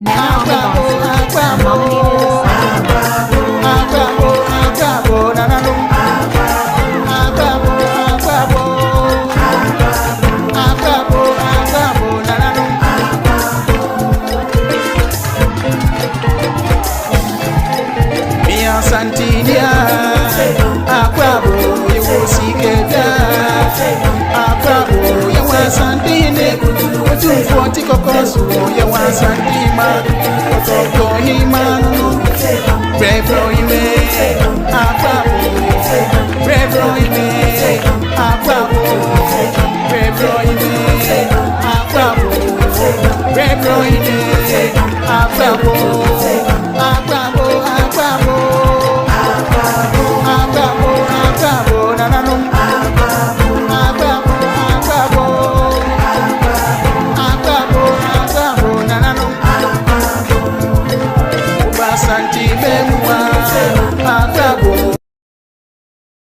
Nana on the bosses, and nominated as Santinia, Aquabo, you will see Aquabo, you want Santine, to 40 cocos, you want Santima, Toto Himano, Bravo, you may, Aquabo, Bravo, you may, Aquabo, Bravo, you may, Aquabo, Bravo, you may, Aquabo, Santi Benoit,